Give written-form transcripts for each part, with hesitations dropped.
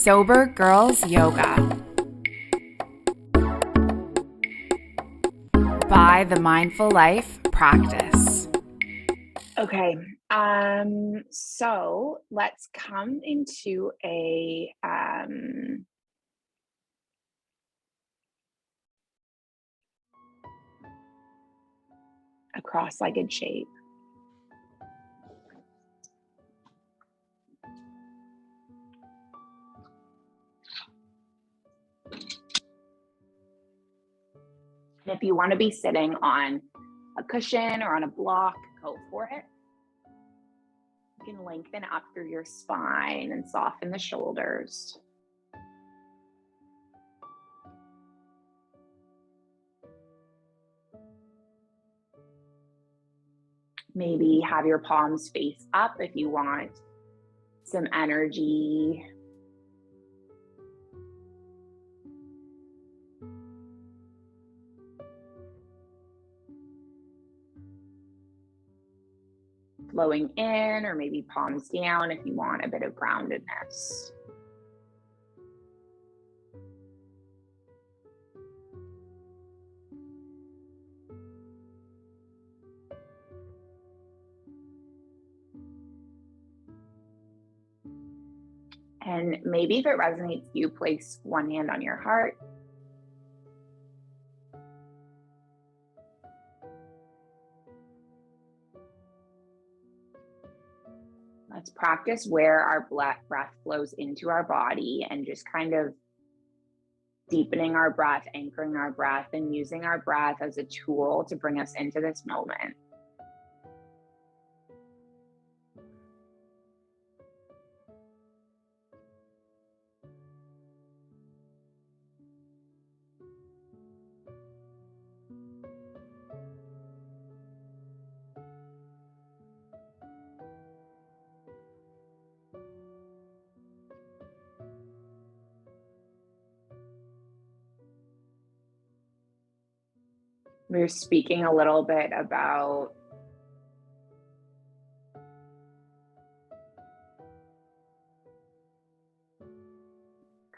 Sober Girls Yoga by the Mindful Life Practice. Okay, so let's come into a cross-legged shape. And if you want to be sitting on a cushion or on a block, go for it. You can lengthen up through your spine and soften the shoulders. Maybe have your palms face up if you want some energy. Flowing in, or maybe palms down if you want a bit of groundedness. And maybe if it resonates, you place one hand on your heart. Let's practice where our breath flows into our body and just kind of deepening our breath, anchoring our breath, and using our breath as a tool to bring us into this moment. We were speaking a little bit about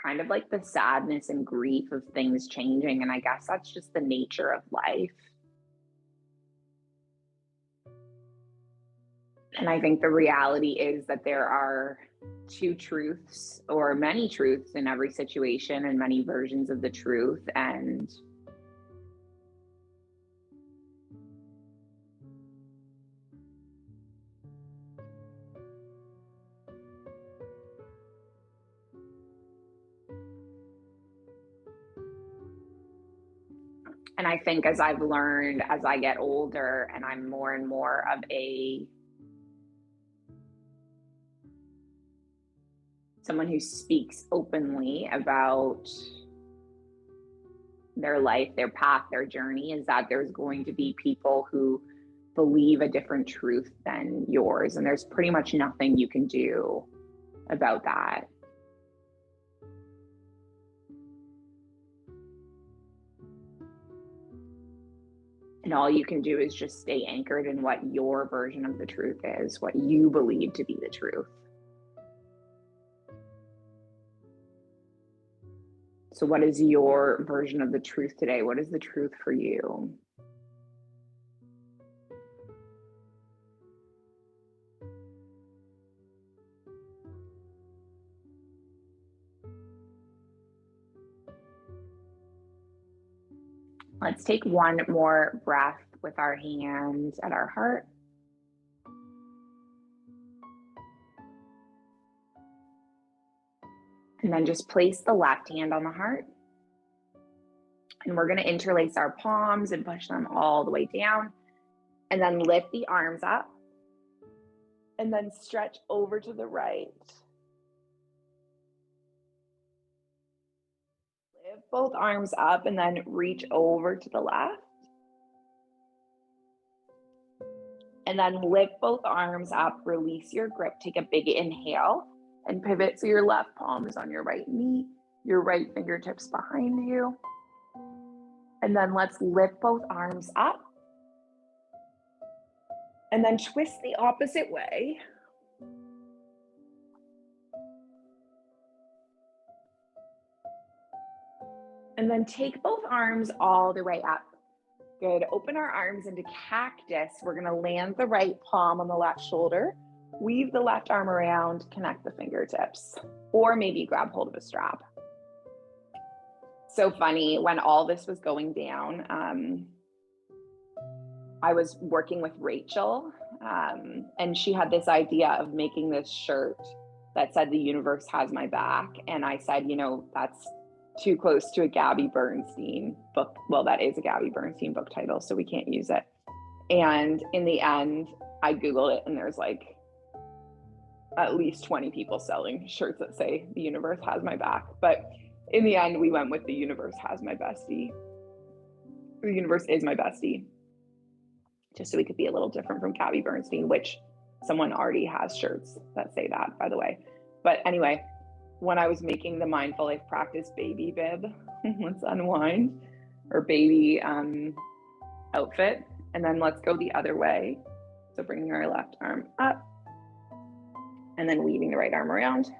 kind of like the sadness and grief of things changing. And I guess that's just the nature of life. And I think the reality is that there are two truths or many truths in every situation and many versions of the truth. And I think as I've learned, as I get older and I'm more and more of someone who speaks openly about their life, their path, their journey, is that there's going to be people who believe a different truth than yours. And there's pretty much nothing you can do about that. And all you can do is just stay anchored in what your version of the truth is, what you believe to be the truth. So what is your version of the truth today? What is the truth for you? Let's take one more breath with our hands at our heart. And then just place the left hand on the heart. And we're going to interlace our palms and push them all the way down. And then lift the arms up. And then stretch over to the right. Lift both arms up and then reach over to the left. And then lift both arms up, release your grip, take a big inhale and pivot so your left palm is on your right knee, your right fingertips behind you. And then let's lift both arms up. And then twist the opposite way. And then take both arms all the way up. Good. Open our arms into cactus. We're going to land the right palm on the left shoulder, weave the left arm around, connect the fingertips, or maybe grab hold of a strap. So funny, when all this was going down, I was working with Rachel, and she had this idea of making this shirt that said the universe has my back. And I said, you know, that's too close to a Gabby Bernstein book. Well, that is a Gabby Bernstein book title, so we can't use it. And in the end, I Googled it, and there's like at least 20 people selling shirts that say the universe has my back. But in the end, we went with the universe has my bestie. The universe is my bestie. Just so we could be a little different from Gabby Bernstein, which someone already has shirts that say that, by the way. But anyway, when I was making the Mindful Life Practice baby bib, let's unwind, or baby outfit, and then let's go the other way. So bringing our left arm up, and then weaving the right arm around.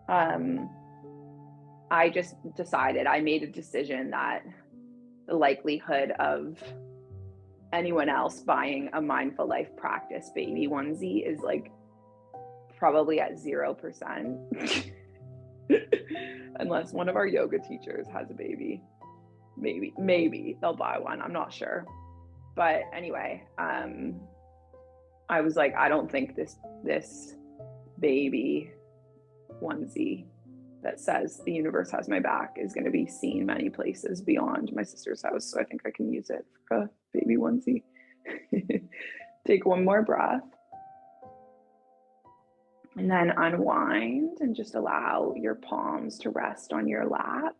I just decided, I made a decision that the likelihood of anyone else buying a Mindful Life Practice baby onesie is like probably at 0%. Unless one of our yoga teachers has a baby. Maybe they'll buy one. I'm not sure. But anyway, I was like, I don't think this baby onesie that says the universe has my back is going to be seen many places beyond my sister's house. So I think I can use it for a baby onesie. Take one more breath. And then unwind and just allow your palms to rest on your lap.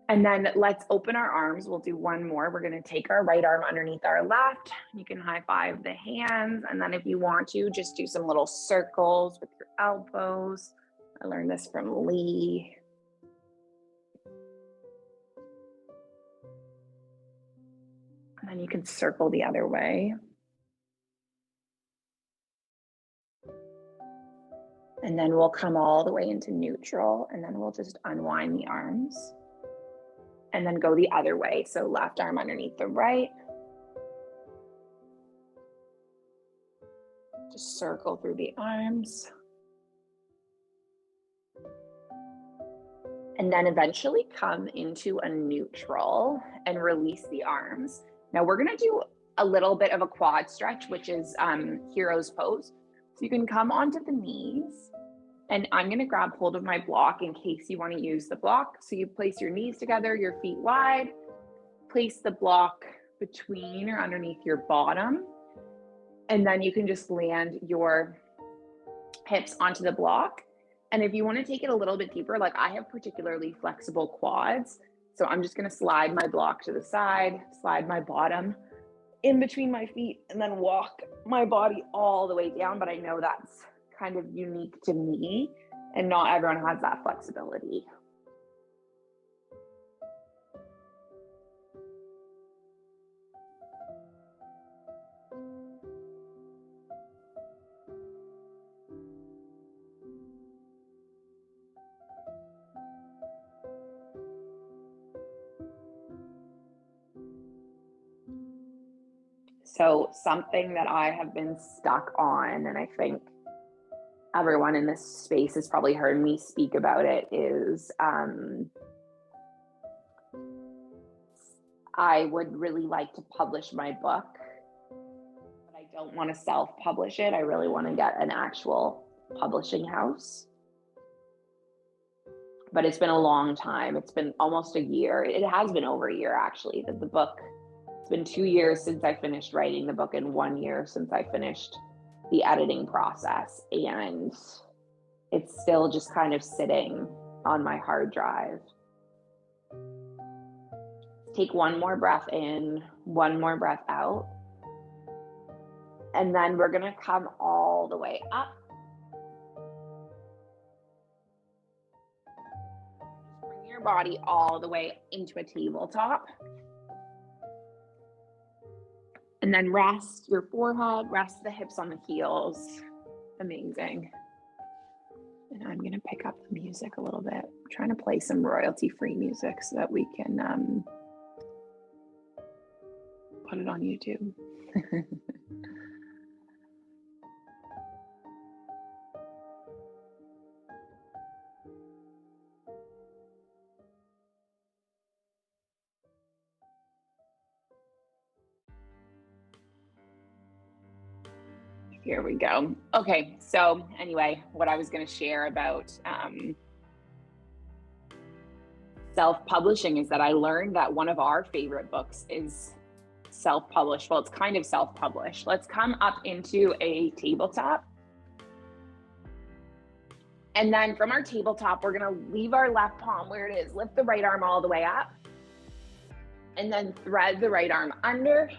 And then let's open our arms. We'll do one more. We're going to take our right arm underneath our left. You can high five the hands. And then if you want to, just do some little circles with your elbows. I learned this from Lee. And then you can circle the other way. And then we'll come all the way into neutral, and then we'll just unwind the arms. And then go the other way. So left arm underneath the right. Just circle through the arms. And then eventually come into a neutral and release the arms. Now we're gonna do a little bit of a quad stretch, which is hero's pose. So you can come onto the knees, and I'm gonna grab hold of my block in case you wanna use the block. So you place your knees together, your feet wide, place the block between or underneath your bottom, and then you can just land your hips onto the block. And if you wanna take it a little bit deeper, like I have particularly flexible quads, so I'm just gonna slide my block to the side, slide my bottom in between my feet, and then walk my body all the way down. But I know that's kind of unique to me, and not everyone has that flexibility. So something that I have been stuck on, and I think everyone in this space has probably heard me speak about it, is I would really like to publish my book, but I don't want to self-publish it. I really want to get an actual publishing house. But it's been a long time. It's been almost a year. It has been over a year, actually, that the book, it's been 2 years since I finished writing the book and 1 year since I finished the editing process. And it's still just kind of sitting on my hard drive. Take one more breath in, one more breath out. And then we're gonna come all the way up. Bring your body all the way into a tabletop. And then rest your forehead, rest the hips on the heels. Amazing. And I'm going to pick up the music a little bit. I'm trying to play some royalty-free music so that we can put it on YouTube. Here we go. Okay, so anyway, what I was going to share about self-publishing is that I learned that one of our favorite books is self-published. Well, it's kind of self-published. Let's come up into a tabletop. And then from our tabletop, we're going to leave our left palm where it is. Lift the right arm all the way up. And then thread the right arm under.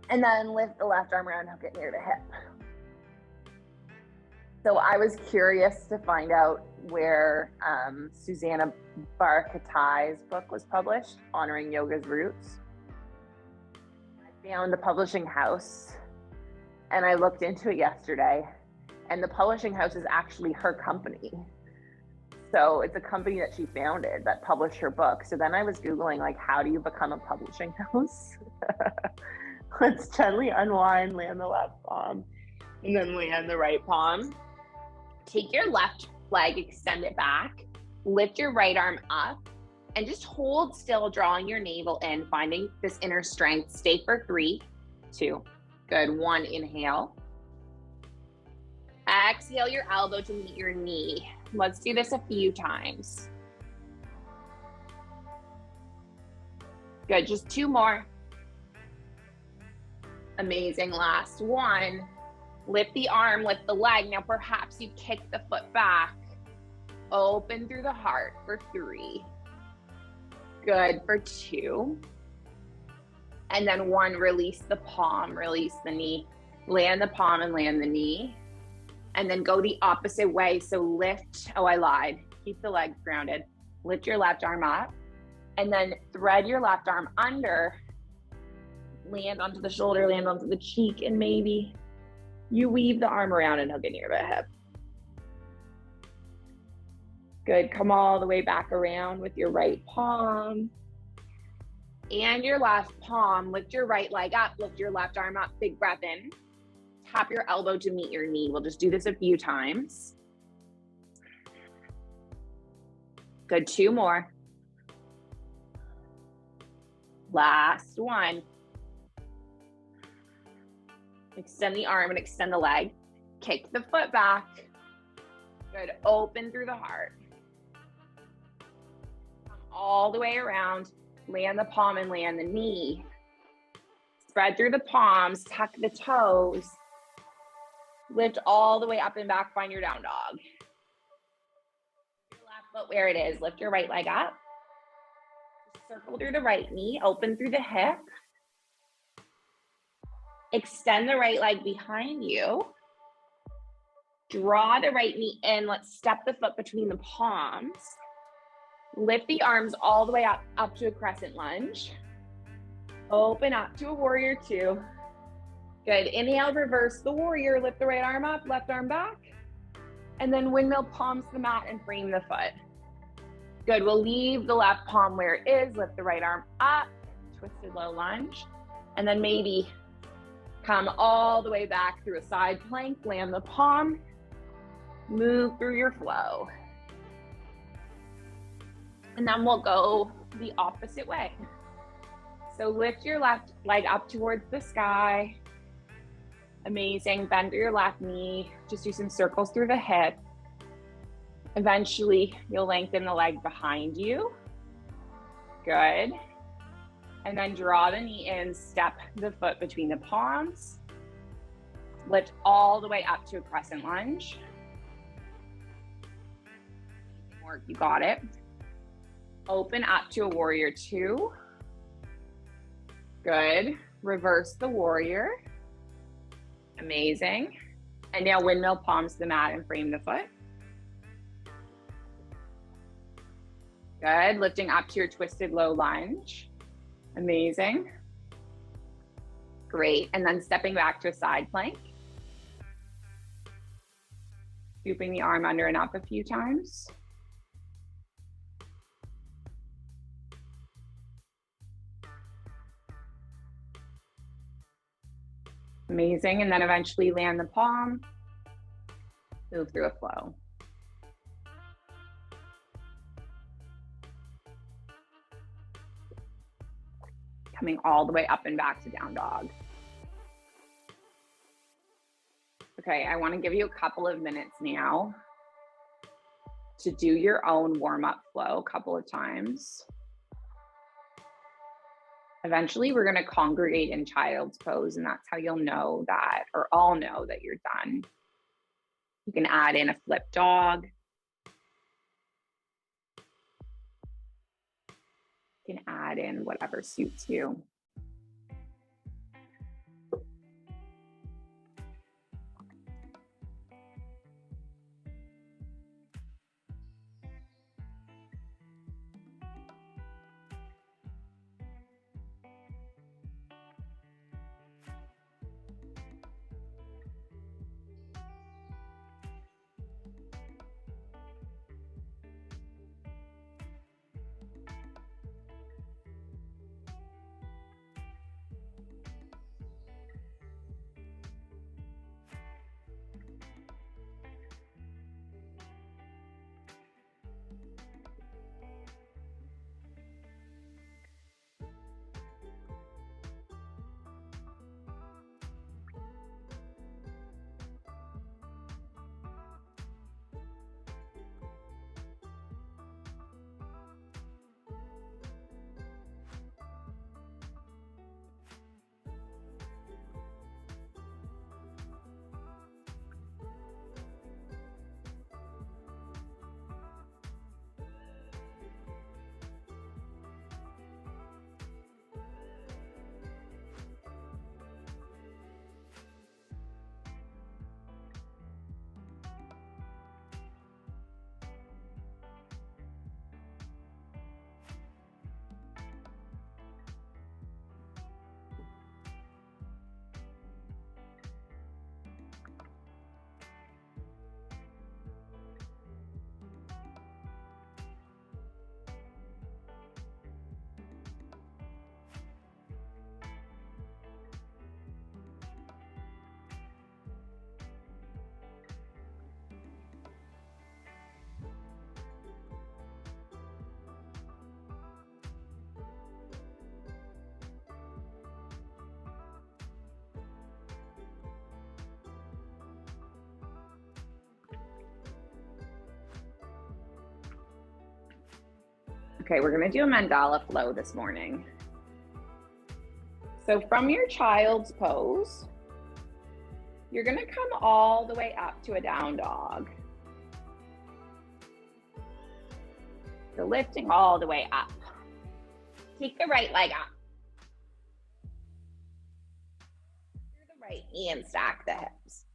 And then lift the left arm around, hook it near the hip. So I was curious to find out where Susanna Barkatai's book was published, Honoring Yoga's Roots. I found the publishing house and I looked into it yesterday, and the publishing house is actually her company. So it's a company that she founded that published her book. So then I was Googling, like, how do you become a publishing house? Let's gently unwind, land the left palm, and then land the right palm. Take your left leg, extend it back, lift your right arm up, and just hold still, drawing your navel in, finding this inner strength. Stay for 3, 2, good. 1, inhale. Exhale your elbow to meet your knee. Let's do this a few times. Good, just 2 more. Amazing, last 1. Lift the arm, lift the leg. Now perhaps you kick the foot back. Open through the heart for 3. Good, for 2. And then 1, release the palm, release the knee. Land the palm and land the knee. And then go the opposite way. So lift, oh, I lied. Keep the legs grounded. Lift your left arm up. And then thread your left arm under. Land onto the shoulder, land onto the cheek, and maybe you weave the arm around and hook it near the hip. Good, come all the way back around with your right palm and your left palm. Lift your right leg up, lift your left arm up, big breath in. Tap your elbow to meet your knee. We'll just do this a few times. Good, 2 more. Last 1. Extend the arm and extend the leg. Kick the foot back. Good, open through the heart. Come all the way around. Land the palm and land the knee. Spread through the palms, tuck the toes. Lift all the way up and back, find your down dog. Your left foot where it is. Lift your right leg up. Circle through the right knee, open through the hip. Extend the right leg behind you. Draw the right knee in. Let's step the foot between the palms. Lift the arms all the way up to a crescent lunge. Open up to a warrior 2. Good. Inhale, reverse the warrior. Lift the right arm up, left arm back. And then windmill palms to the mat and frame the foot. Good. We'll leave the left palm where it is. Lift the right arm up. Twisted low lunge. And then maybe come all the way back through a side plank. Land the palm. Move through your flow. And then we'll go the opposite way. So lift your left leg up towards the sky. Amazing. Bend through your left knee. Just do some circles through the hip. Eventually, you'll lengthen the leg behind you. Good. And then draw the knee in, step the foot between the palms. Lift all the way up to a crescent lunge. Work, you got it. Open up to a warrior 2. Good. Reverse the warrior. Amazing. And now windmill palms to the mat and frame the foot. Good. Lifting up to your twisted low lunge. Amazing. Great. And then stepping back to a side plank. Scooping the arm under and up a few times. Amazing. And then eventually land the palm, move through a flow. Coming all the way up and back to down dog. Okay, I want to give you a couple of minutes now to do your own warm-up flow a couple of times. Eventually, we're going to congregate in child's pose, and that's how you'll know that, or all know that you're done. You can add in a flip dog. You can add in whatever suits you. Okay, we're gonna do a mandala flow this morning. So from your child's pose, you're gonna come all the way up to a down dog. So lifting all the way up. Take the right leg up. Through the right knee and stack the hips.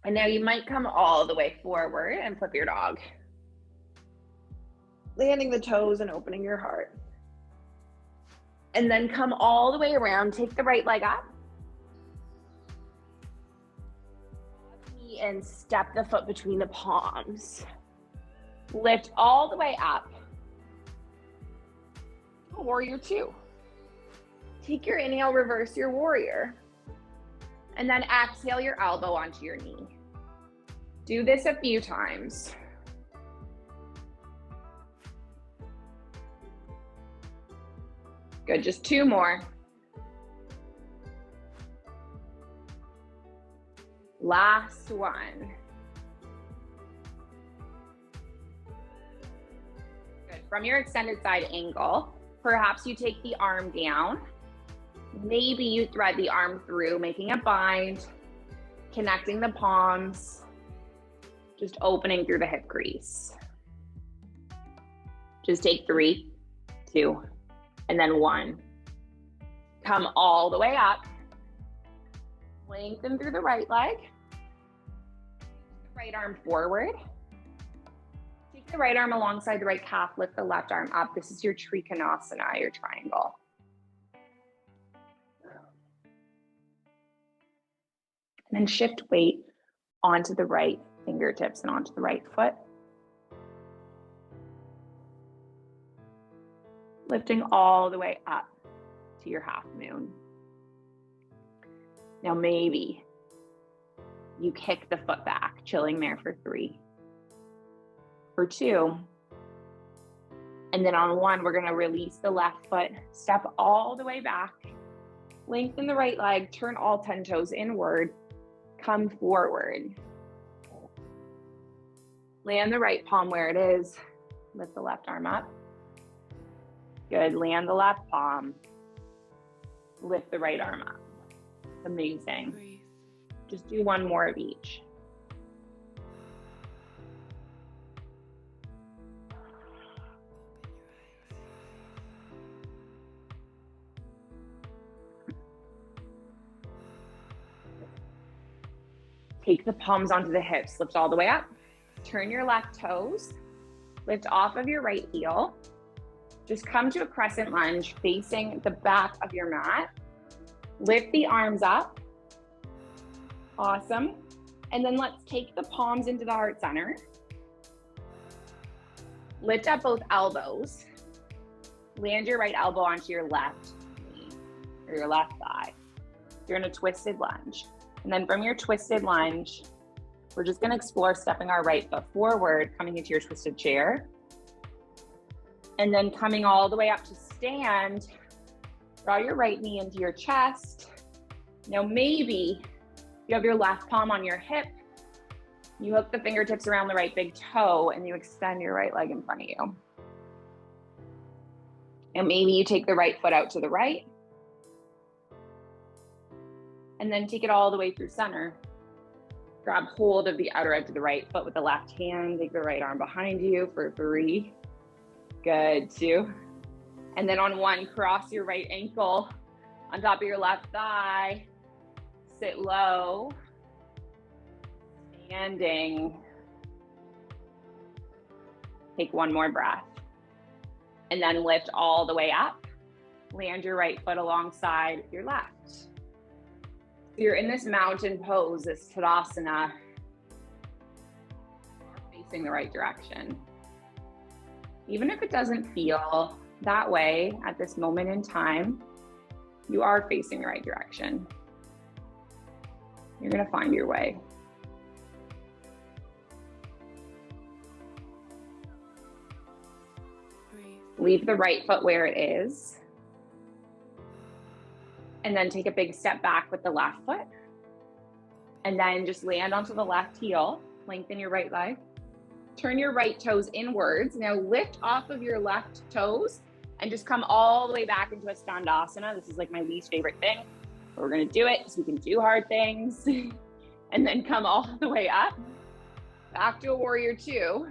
And now you might come all the way forward and flip your dog. Landing the toes and opening your heart. And then come all the way around, take the right leg up. And step the foot between the palms. Lift all the way up. Warrior two. Take your inhale, reverse your warrior. And then exhale your elbow onto your knee. Do this a few times. Good, just two more. Last one. Good, from your extended side angle, perhaps you take the arm down. Maybe you thread the arm through, making a bind, connecting the palms, just opening through the hip crease. Just take 3, 2, and then 1. Come all the way up. Lengthen through the right leg. Right arm forward. Take the right arm alongside the right calf. Lift the left arm up. This is your Trikonasana, your triangle. And then shift weight onto the right fingertips and onto the right foot. Lifting all the way up to your half moon. Now maybe you kick the foot back, chilling there for 3, for 2, and then on 1, we're gonna release the left foot, step all the way back, lengthen the right leg, turn all 10 toes inward, come forward. Land the right palm where it is, lift the left arm up. Good, land the left palm, lift the right arm up. Amazing. Just do 1 more of each. Take the palms onto the hips, lift all the way up. Turn your left toes, lift off of your right heel. Just come to a crescent lunge facing the back of your mat. Lift the arms up. Awesome. And then let's take the palms into the heart center. Lift up both elbows. Land your right elbow onto your left knee or your left thigh. You're in a twisted lunge. And then from your twisted lunge, we're just gonna explore stepping our right foot forward, coming into your twisted chair. And then coming all the way up to stand, draw your right knee into your chest. Now maybe you have your left palm on your hip, you hook the fingertips around the right big toe and you extend your right leg in front of you. And maybe you take the right foot out to the right and then take it all the way through center. Grab hold of the outer edge of the right foot with the left hand, take the right arm behind you for 3. Good, 2. And then on 1, cross your right ankle on top of your left thigh. Sit low. Standing. Take 1 more breath. And then lift all the way up. Land your right foot alongside your left. So you're in this mountain pose, this Tadasana, facing the right direction. Even if it doesn't feel that way at this moment in time, you are facing the right direction. You're gonna find your way. Leave the right foot where it is. And then take a big step back with the left foot. And then just land onto the left heel, lengthen your right leg. Turn your right toes inwards. Now lift off of your left toes and just come all the way back into a Standasana. This is like my least favorite thing, but we're gonna do it so we can do hard things. And then come all the way up, back to a warrior 2.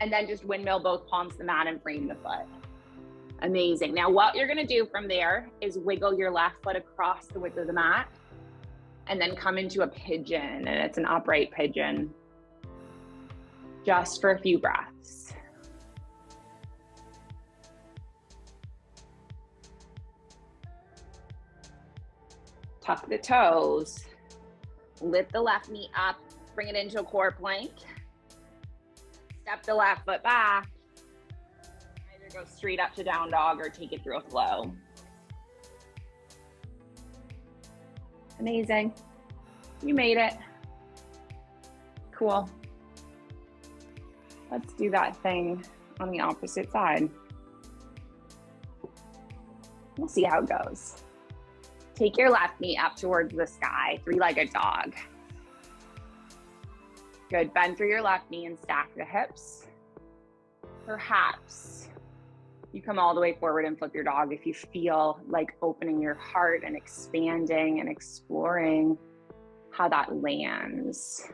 And then just windmill both palms to the mat and frame the foot. Amazing. Now what you're gonna do from there is wiggle your left foot across the width of the mat and then come into a pigeon, and it's an upright pigeon. Just for a few breaths. Tuck the toes. Lift the left knee up, bring it into a core plank. Step the left foot back. Either go straight up to down dog or take it through a flow. Amazing. You made it. Cool. Let's do that thing on the opposite side. We'll see how it goes. Take your left knee up towards the sky, 3-legged dog. Good, bend through your left knee and stack the hips. Perhaps you come all the way forward and flip your dog if you feel like opening your heart and expanding and exploring how that lands.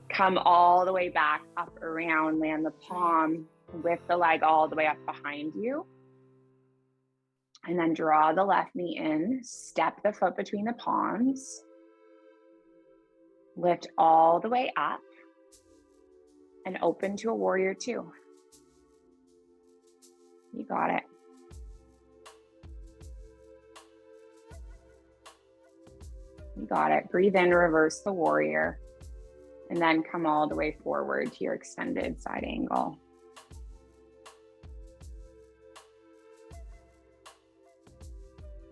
Come all the way back, up, around, land the palm, lift the leg all the way up behind you. And then draw the left knee in, step the foot between the palms. Lift all the way up and open to a warrior 2. You got it. You got it. Breathe in, reverse the warrior, and then come all the way forward to your extended side angle.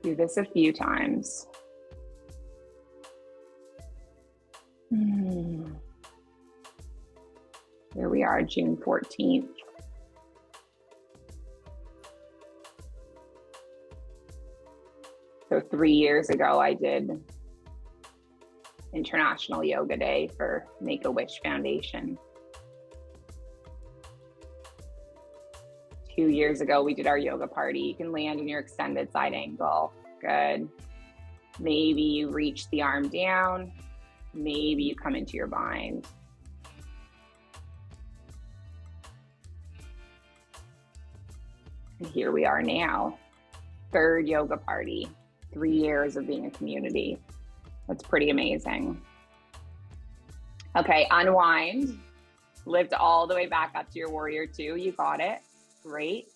Do this a few times. Here we are, June 14th. So 3 years ago, I did International Yoga Day for Make-A-Wish Foundation. 2 years ago, we did our yoga party. You can land in your extended side angle. Good. Maybe you reach the arm down. Maybe you come into your bind. And here we are now. Third yoga party. 3 years of being a community. That's pretty amazing. Okay, unwind. Lift all the way back up to your warrior two. You got it. Great.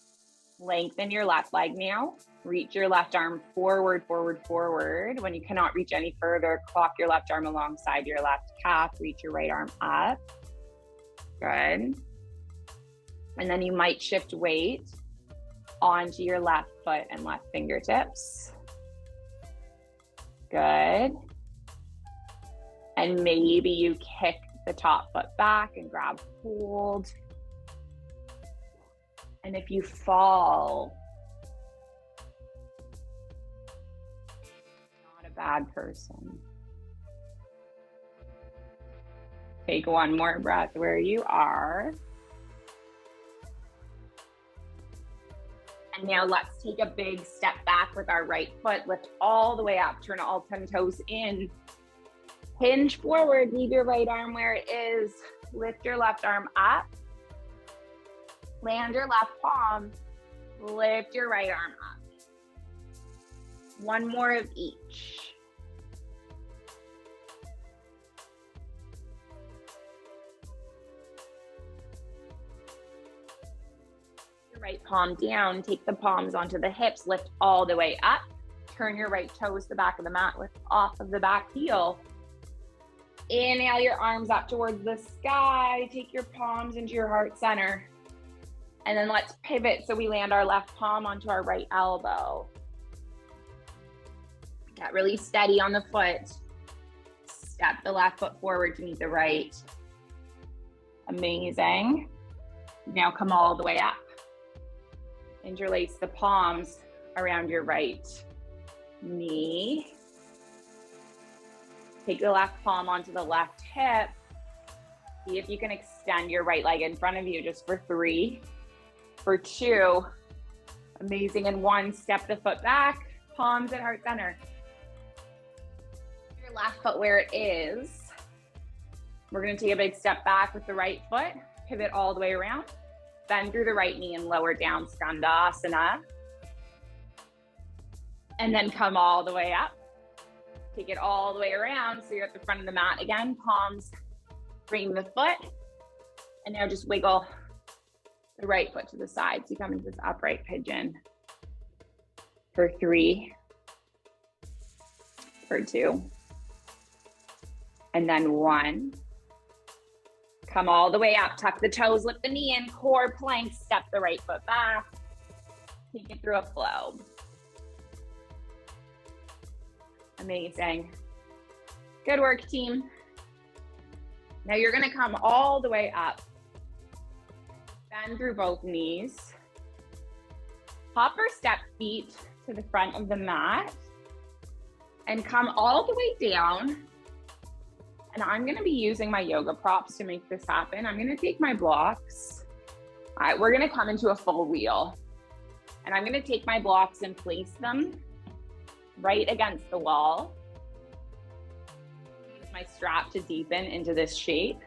Lengthen your left leg now. Reach your left arm forward, forward, forward. When you cannot reach any further, clock your left arm alongside your left calf. Reach your right arm up. Good. And then you might shift weight onto your left foot and left fingertips. Good. And maybe you kick the top foot back and grab hold. And if you fall, not a bad person. Take one more breath where you are. And now let's take a big step back with our right foot. Lift all the way up, turn all 10 toes in. Hinge forward, leave your right arm where it is. Lift your left arm up. Land your left palm. Lift your right arm up. One more of each. Right palm down, take the palms onto the hips, lift all the way up, turn your right toes to the back of the mat, lift off of the back heel. Inhale your arms up towards the sky, take your palms into your heart center. And then let's pivot so we land our left palm onto our right elbow. Get really steady on the foot. Step the left foot forward to meet the right. Amazing. Now come all the way up. Interlace the palms around your right knee. Take the left palm onto the left hip. See if you can extend your right leg in front of you just for 3, for 2. Amazing. And 1, step the foot back, palms at heart center. Your left foot where it is. We're going to take a big step back with the right foot, pivot all the way around. Bend through the right knee and lower down, Skandasana. And then come all the way up. Take it all the way around so you're at the front of the mat again. Palms frame the foot. And now just wiggle the right foot to the side. So you come into this upright pigeon for 3, for 2, and then 1. Come all the way up, tuck the toes, lift the knee in, core plank, step the right foot back. Take it through a flow. Amazing. Good work, team. Now you're gonna come all the way up. Bend through both knees. Hop or step feet to the front of the mat. And come all the way down. And I'm gonna be using my yoga props to make this happen. I'm gonna take my blocks. All right, we're gonna come into a full wheel. And I'm gonna take my blocks and place them right against the wall. Use my strap to deepen into this shape.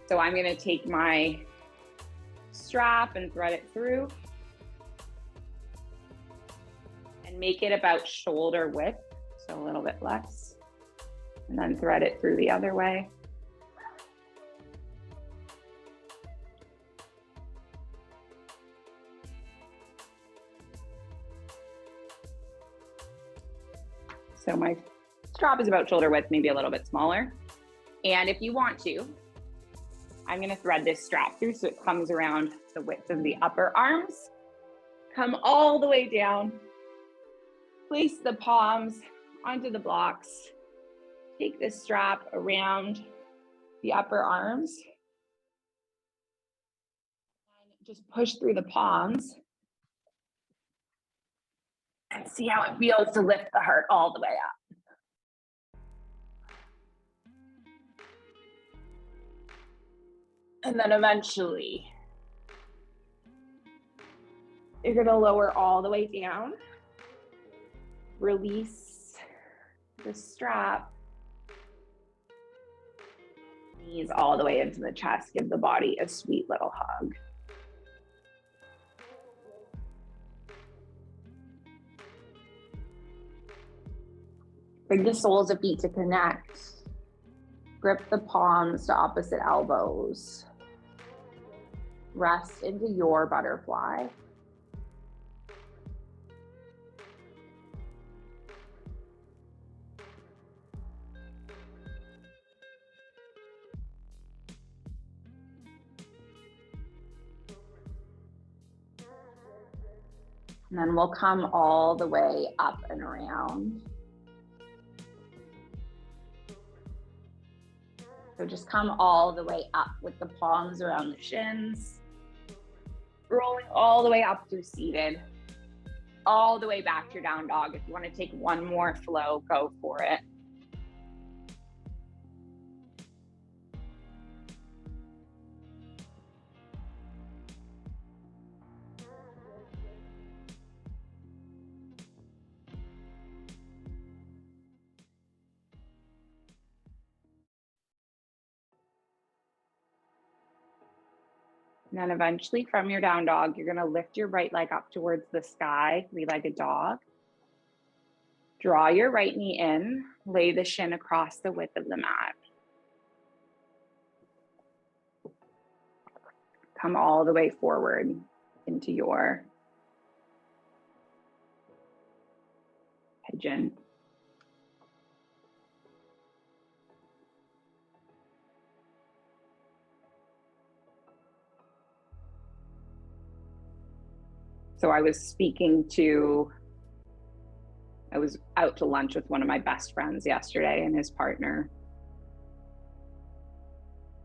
So I'm gonna take my strap and thread it through. And make it about shoulder width, so a little bit less. And then thread it through the other way. So my strap is about shoulder width, maybe a little bit smaller. And if you want to, I'm gonna thread this strap through so it comes around the width of the upper arms. Come all the way down. Place the palms onto the blocks. Take this strap around the upper arms. And just push through the palms. And see how it feels to lift the heart all the way up. And then eventually, you're gonna lower all the way down. Release the strap. Knees all the way into the chest. Give the body a sweet little hug. Bring the soles of feet to connect. Grip the palms to opposite elbows. Rest into your butterfly. And then we'll come all the way up and around. So just come all the way up with the palms around the shins. Rolling all the way up through seated. All the way back to your down dog. If you want to take one more flow, go for it. And then eventually from your down dog, you're gonna lift your right leg up towards the sky, three-legged dog. Draw your right knee in, lay the shin across the width of the mat. Come all the way forward into your pigeon. So I was out to lunch with one of my best friends yesterday and his partner.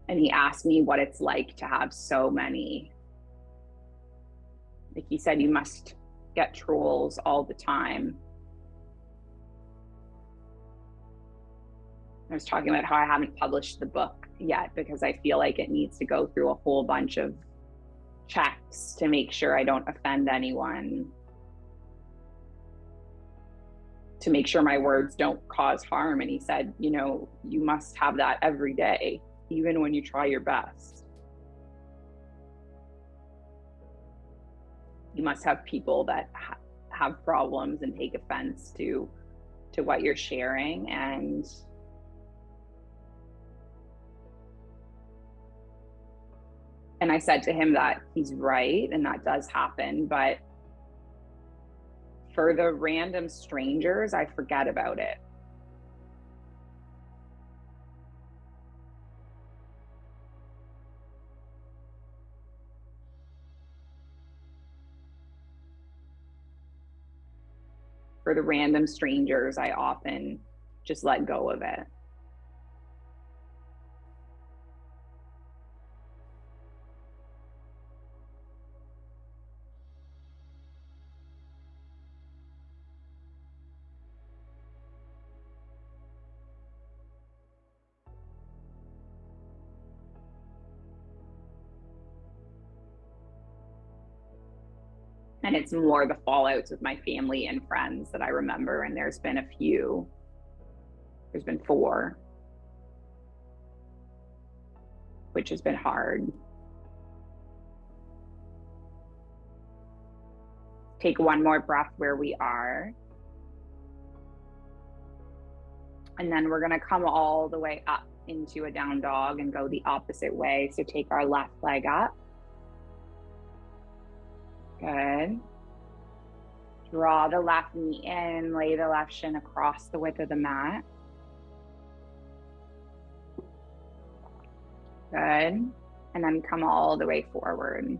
And he asked me what it's like to have so many. Like he said, you must get trolls all the time. I was talking about how I haven't published the book yet because I feel like it needs to go through a whole bunch of checks to make sure I don't offend anyone, to make sure my words don't cause harm. And he said, you know, you must have that every day, even when you try your best. You must have people that have problems and take offense to what you're sharing. And I said to him that he's right, and that does happen, but for the random strangers, I forget about it. For the random strangers, I often just let go of it. And it's more the fallouts with my family and friends that I remember. And there's been a few. There's been 4, which has been hard. Take one more breath where we are. And then we're gonna come all the way up into a down dog and go the opposite way. So take our left leg up. Good. Draw the left knee in, lay the left shin across the width of the mat. Good. And then come all the way forward.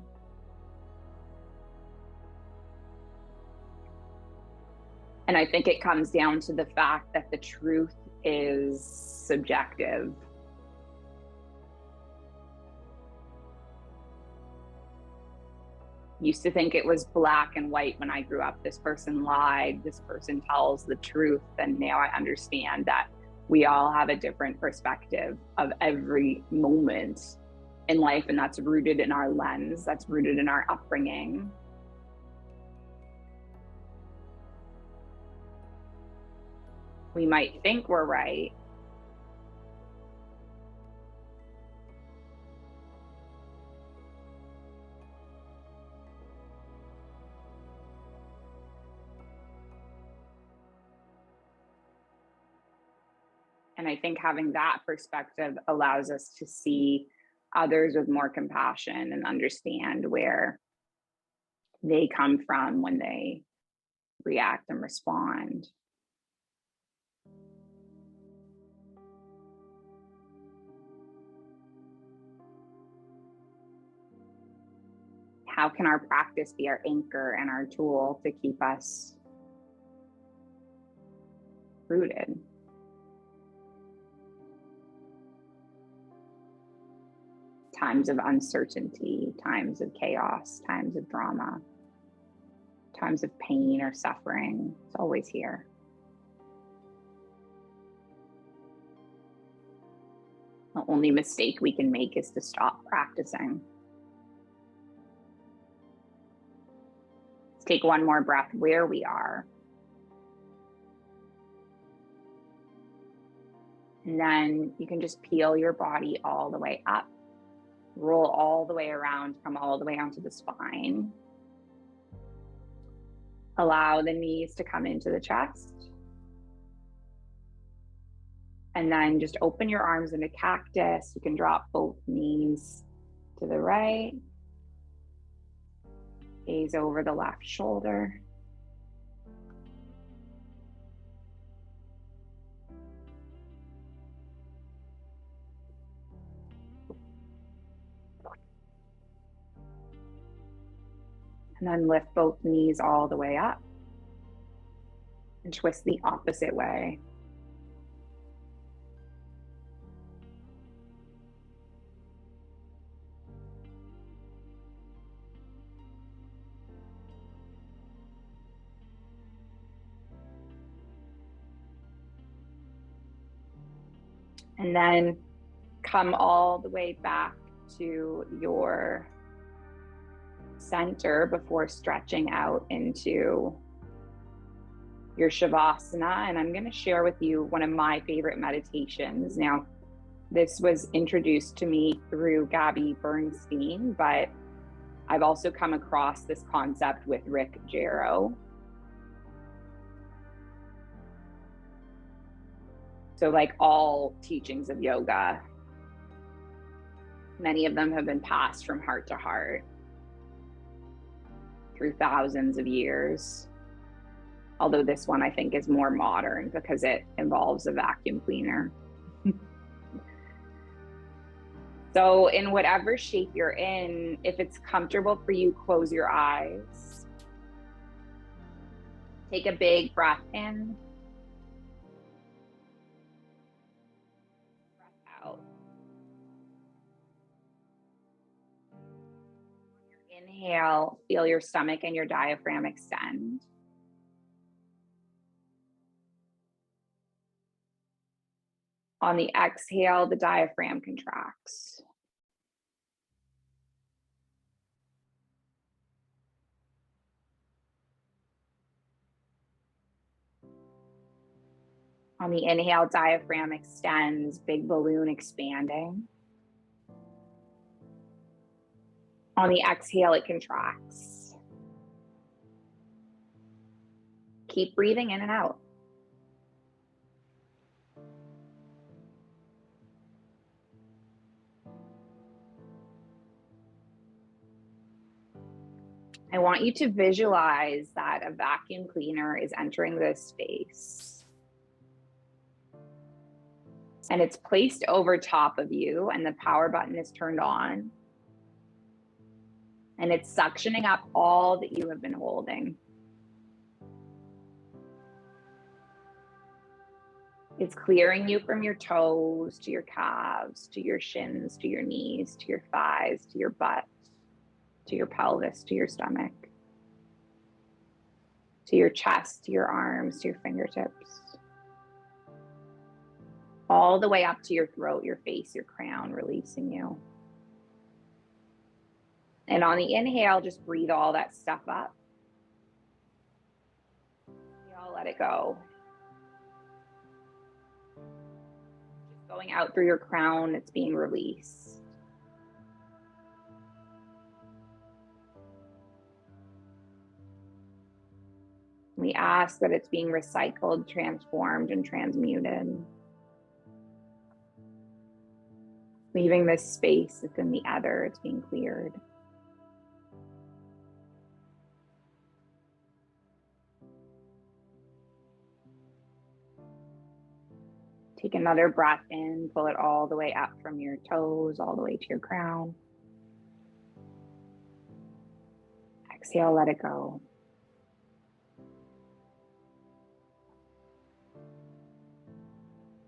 And I think it comes down to the fact that the truth is subjective. Used to think it was black and white when I grew up. This person lied, this person tells the truth. And now I understand that we all have a different perspective of every moment in life, and that's rooted in our lens, that's rooted in our upbringing. We might think we're right, and I think having that perspective allows us to see others with more compassion and understand where they come from when they react and respond. How can our practice be our anchor and our tool to keep us rooted? Times of uncertainty, times of chaos, times of drama, times of pain or suffering, it's always here. The only mistake we can make is to stop practicing. Let's take one more breath where we are. And then you can just peel your body all the way up. Roll all the way around, come all the way onto the spine. Allow the knees to come into the chest. And then just open your arms into cactus. You can drop both knees to the right. Gaze over the left shoulder. And then lift both knees all the way up and twist the opposite way. And then come all the way back to your center before stretching out into your Shavasana. And I'm going to share with you one of my favorite meditations. Now, this was introduced to me through Gabby Bernstein, but I've also come across this concept with Rick Jarrow. So like all teachings of yoga, many of them have been passed from heart to heart through thousands of years. Although this one I think is more modern because it involves a vacuum cleaner. So in whatever shape you're in, if it's comfortable for you, close your eyes. Take a big breath in. Breath out. Inhale, feel your stomach and your diaphragm extend. On the exhale, the diaphragm contracts. On the inhale, diaphragm extends, big balloon expanding. On the exhale, it contracts. Keep breathing in and out. I want you to visualize that a vacuum cleaner is entering this space. And it's placed over top of you, and the power button is turned on. And it's suctioning up all that you have been holding. It's clearing you from your toes to your calves, to your shins, to your knees, to your thighs, to your butt, to your pelvis, to your stomach, to your chest, to your arms, to your fingertips, all the way up to your throat, your face, your crown, releasing you. And on the inhale, just breathe all that stuff up. Exhale, let it go. Just going out through your crown, it's being released. We ask that it's being recycled, transformed, and transmuted. Leaving this space within the other, it's being cleared. Take another breath in, pull it all the way up from your toes, all the way to your crown. Exhale, let it go.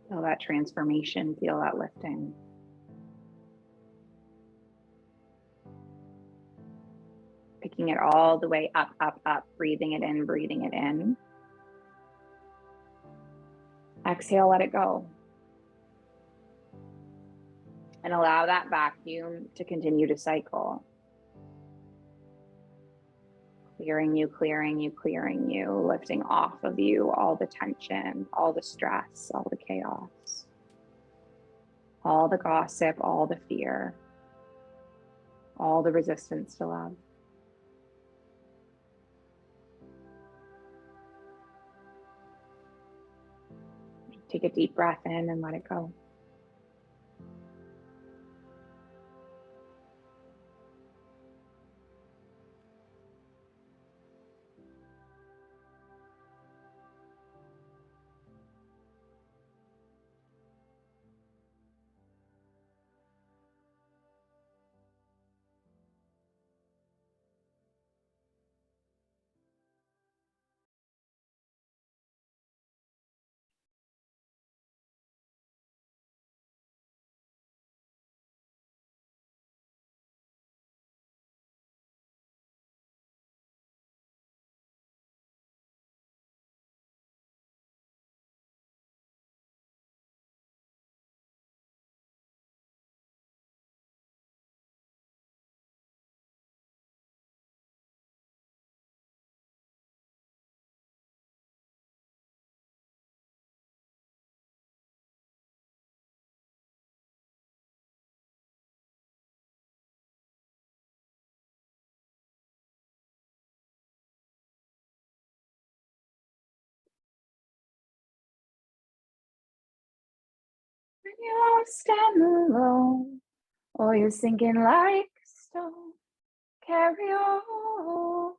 Feel that transformation, feel that lifting. Picking it all the way up, up, up, breathing it in, breathing it in. Exhale, let it go. And allow that vacuum to continue to cycle. Clearing you, clearing you, clearing you, lifting off of you all the tension, all the stress, all the chaos, all the gossip, all the fear, all the resistance to love. Take a deep breath in and let it go. When you're lost and alone, or you're sinking like a stone, carry on.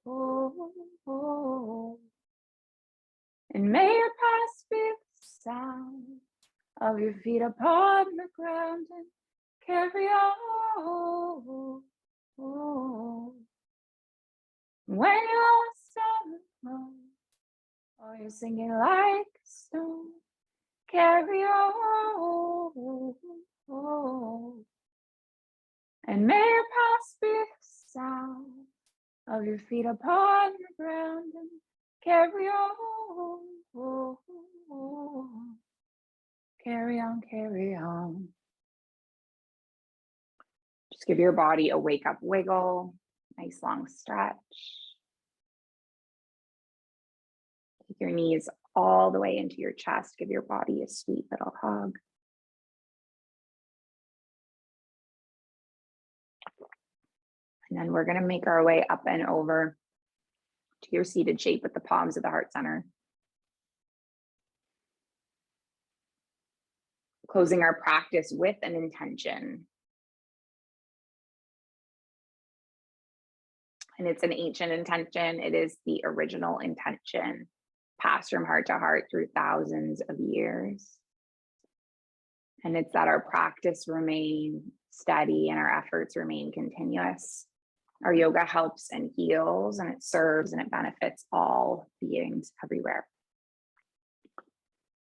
And may your past be the sound of your feet upon the ground, and carry on. When you're lost and alone, or you're sinking like a stone, carry on. And may your past be the sound of your feet upon the ground, and carry on. Carry on, carry on. Just give your body a wake up wiggle, nice long stretch. Take your knees all the way into your chest. Give your body a sweet little hug. And then we're going to make our way up and over to your seated shape with the palms of the heart center. Closing our practice with an intention. And it's an ancient intention. It is the original intention, passed from heart to heart through thousands of years. And it's that our practice remain steady and our efforts remain continuous. Our yoga helps and heals, and it serves and it benefits all beings everywhere.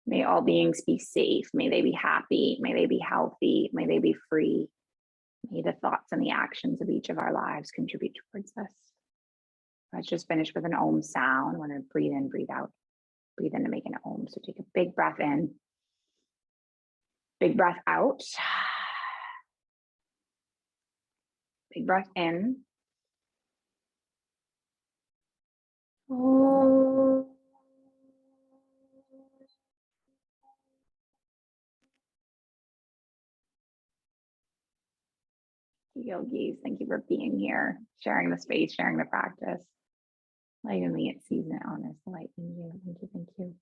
May all beings be safe. May they be happy. May they be healthy. May they be free. May the thoughts and the actions of each of our lives contribute towards this. Let's just finish with an Om sound. We're going to breathe in, breathe out. Breathe in to make an Om. So take a big breath in. Big breath out. Big breath in. Oh. Yogis, thank you for being here, sharing the space, sharing the practice. Light in me, it sees it on this light in you. Thank you, thank you.